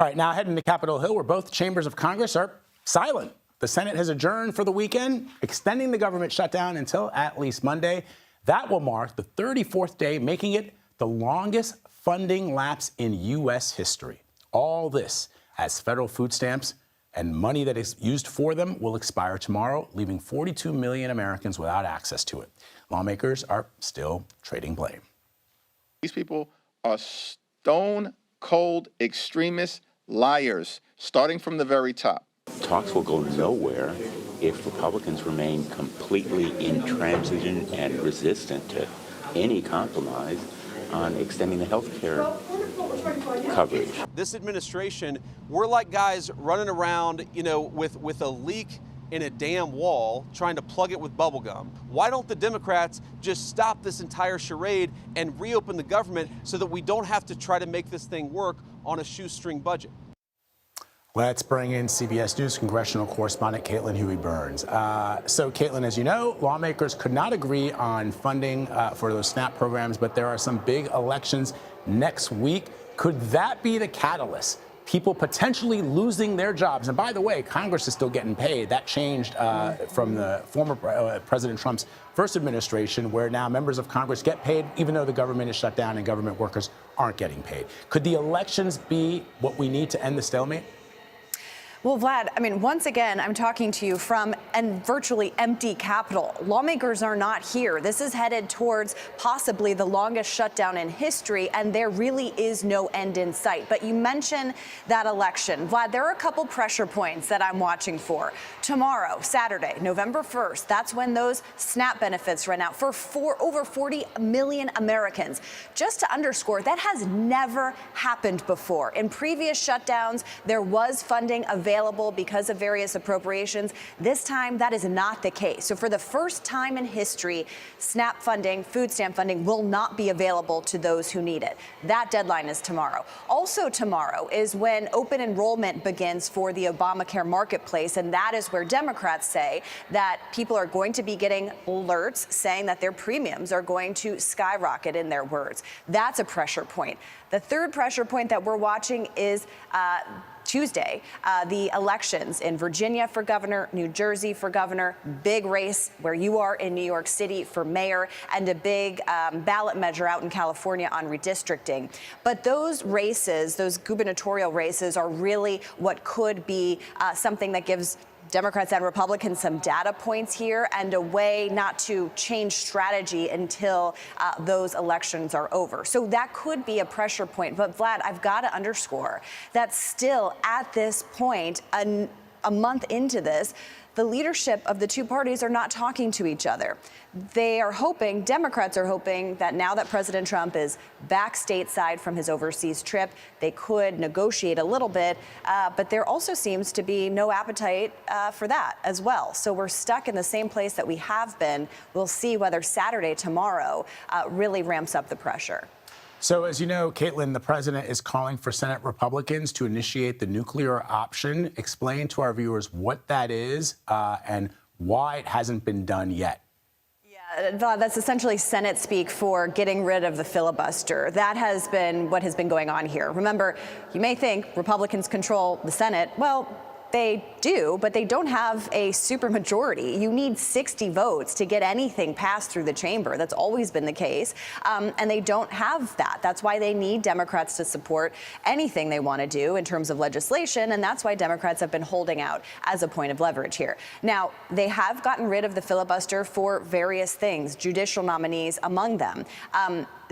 All right, now heading to Capitol Hill, where both chambers of Congress are silent. The Senate has adjourned for the weekend, extending the government shutdown until at least Monday. That will mark the 34th day, making it the longest funding lapse in U.S. history. All this as federal food stamps and money that is used for them will expire tomorrow, leaving 42 million Americans without access to it. Lawmakers are still trading blame. These people are stone cold extremists, liars, starting from the very top. Talks will go nowhere if Republicans remain completely intransigent and resistant to any compromise on extending the health care coverage. This administration, we're like guys running around, with a leak in a damn wall, trying to plug it with bubble gum. Why don't the Democrats just stop this entire charade and reopen the government so that we don't have to try to make this thing work on a shoestring budget? Let's bring in CBS News congressional correspondent Caitlin Huey-Burns. So, Caitlin, as you know, lawmakers could not agree on funding for those SNAP programs, but there are some big elections next week. Could that be the catalyst? People potentially losing their jobs. And by the way, Congress is still getting paid. That changed from the former President Trump's first administration, where now members of Congress get paid even though the government is shut down and government workers aren't getting paid. Could the elections be what we need to end the stalemate? Well, Vlad, once again, I'm talking to you from a virtually empty Capitol. Lawmakers are not here. This is headed towards possibly the longest shutdown in history, and there really is no end in sight. But you mentioned that election. Vlad, there are a couple pressure points that I'm watching for. Tomorrow, Saturday, November 1st, that's when those SNAP benefits run out for over 40 million Americans. Just to underscore, that has never happened before. In previous shutdowns, there was funding available because of various appropriations. This time, that is not the case. So for the first time in history, SNAP funding, food stamp funding will not be available to those who need it. That deadline is tomorrow. Also tomorrow is when open enrollment begins for the Obamacare marketplace, and that is where Democrats say that people are going to be getting alerts saying that their premiums are going to skyrocket, in their words. That's a pressure point. The third pressure point that we're watching is Tuesday, the elections in Virginia for governor, New Jersey for governor, big race where you are in New York City for mayor, and a big ballot measure out in California on redistricting. But those races, those gubernatorial races, are really what could be something that gives Democrats and Republicans some data points here and a way not to change strategy until those elections are over. So that could be a pressure point. But Vlad, I've got to underscore that still at this point, a month into this, the leadership of the two parties are not talking to each other. They are hoping, Democrats are hoping, that now that President Trump is back stateside from his overseas trip, they could negotiate a little bit, but there also seems to be no appetite for that as well. So we're stuck in the same place that we have been. We'll see whether Saturday, tomorrow, really ramps up the pressure. So, as you know, Caitlin, the president is calling for Senate Republicans to initiate the nuclear option. Explain to our viewers what that is and why it hasn't been done yet. Yeah, that's essentially Senate speak for getting rid of the filibuster. That has been what has been going on here. Remember, you may think Republicans control the Senate. Well, they do, but they don't have a supermajority. You need 60 votes to get anything passed through the chamber. That's always been the case. And they don't have that. That's why they need Democrats to support anything they want to do in terms of legislation. And that's why Democrats have been holding out as a point of leverage here. Now, they have gotten rid of the filibuster for various things, judicial nominees among them.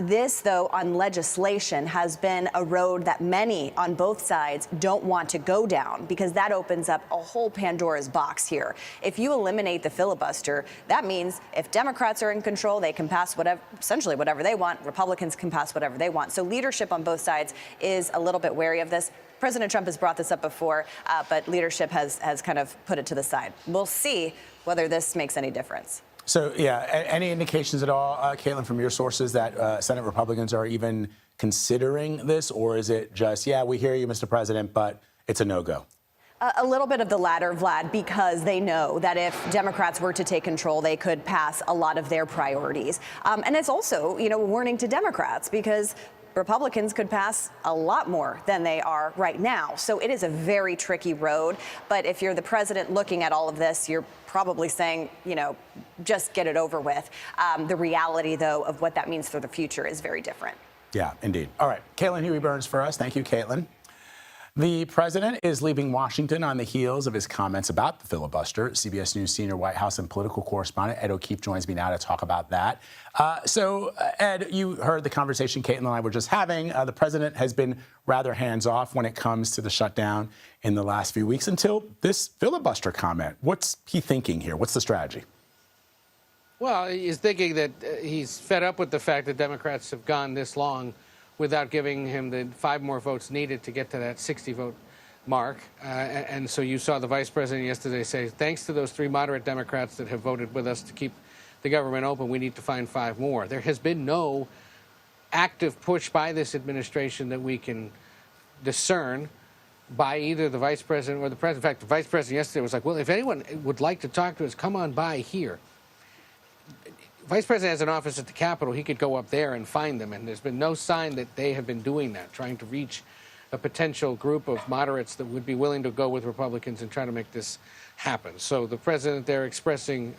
This, though, on legislation has been a road that many on both sides don't want to go down, because that opens up a whole Pandora's box here. If you eliminate the filibuster, that means if Democrats are in control, they can pass essentially whatever they want. Republicans can pass whatever they want. So leadership on both sides is a little bit wary of this. President Trump has brought this up before, but leadership has kind of put it to the side. We'll see whether this makes any difference. So, yeah, any indications at all, Caitlin, from your sources that Senate Republicans are even considering this? Or is it just, yeah, we hear you, Mr. President, but it's a no-go? A little bit of the latter, Vlad, because they know that if Democrats were to take control, they could pass a lot of their priorities. And it's also, a warning to Democrats, because Republicans could pass a lot more than they are right now. So it is a very tricky road. But if you're the president looking at all of this, you're probably saying, you know, just get it over with. The reality, though, of what that means for the future is very different. Yeah, indeed. All right. Caitlin Huey-Burns for us. Thank you, Caitlin. The president is leaving Washington on the heels of his comments about the filibuster. CBS News senior White House and political correspondent Ed O'Keefe joins me now to talk about that. Ed, you heard the conversation Caitlin and I were just having. The president has been rather hands-off when it comes to the shutdown in the last few weeks until this filibuster comment. What's he thinking here? What's the strategy? Well, he's thinking that he's fed up with the fact that Democrats have gone this long without giving him the 5 more votes needed to get to that 60-vote mark. And so you saw the vice president yesterday say, thanks to those 3 moderate Democrats that have voted with us to keep the government open, we need to find 5 more. There has been no active push by this administration that we can discern by either the vice president or the president. In fact, the vice president yesterday was like, well, if anyone would like to talk to us, come on by here. Vice President has an office at the Capitol. He could go up there and find them, and there's been no sign that they have been doing that, trying to reach a potential group of moderates that would be willing to go with Republicans and try to make this happen. So the president there expressing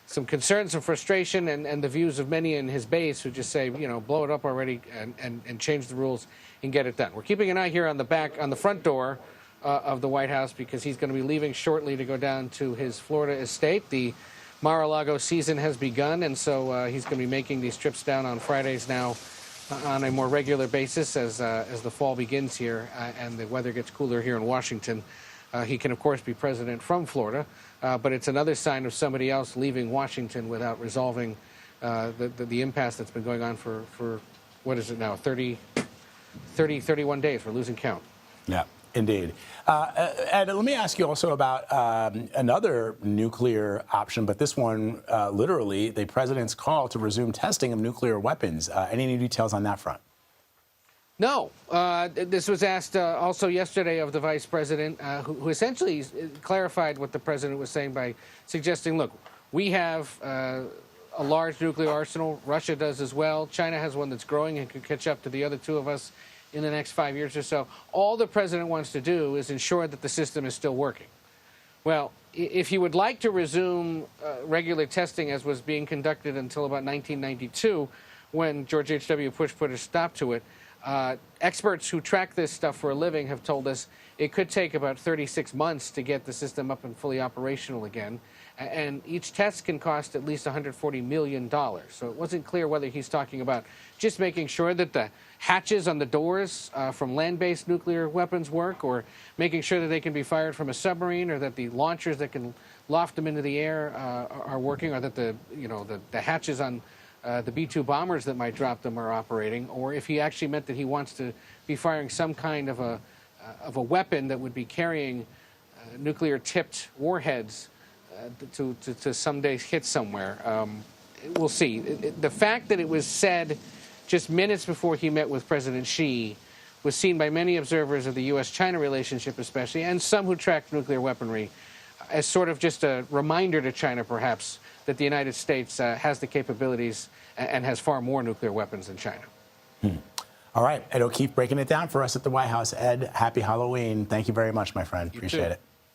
some concern, some frustration, and the views of many in his base who just say, you know, blow it up already and change the rules and get it done. We're keeping an eye here on the front door of the White House because he's going to be leaving shortly to go down to his Florida estate. The Mar-a-Lago season has begun, and so he's going to be making these trips down on Fridays now on a more regular basis as the fall begins here and the weather gets cooler here in Washington. He can, of course, be president from Florida, but it's another sign of somebody else leaving Washington without resolving the impasse that's been going on for what is it now, 31 days. We're losing count. Yeah. Indeed. Ed, let me ask you also about another nuclear option, but this one, literally, the president's call to resume testing of nuclear weapons. Any new details on that front? No. This was asked also yesterday of the vice president, who essentially clarified what the president was saying by suggesting, look, we have a large nuclear arsenal. Russia does as well. China has one that's growing and could catch up to the other 2 of us in the next 5 years or so. All the president wants to do is ensure that the system is still working. Well, if he would like to resume regular testing as was being conducted until about 1992, when George H.W. Bush put a stop to it, experts who track this stuff for a living have told us it could take about 36 months to get the system up and fully operational again. And each test can cost at least $140 million. So it wasn't clear whether he's talking about just making sure that the hatches on the doors from land-based nuclear weapons work, or making sure that they can be fired from a submarine, or that the launchers that can loft them into the air are working, or that the hatches on the B-2 bombers that might drop them are operating, or if he actually meant that he wants to be firing some kind of a weapon that would be carrying nuclear-tipped warheads to someday hit somewhere. We'll see. The fact that it was said just minutes before he met with President Xi was seen by many observers of the U.S.-China relationship especially, and some who tracked nuclear weaponry, as sort of just a reminder to China, perhaps, that the United States has the capabilities and has far more nuclear weapons than China. All right. Ed O'Keefe breaking it down for us at the White House. Ed, happy Halloween. Thank you very much, my friend. Appreciate it.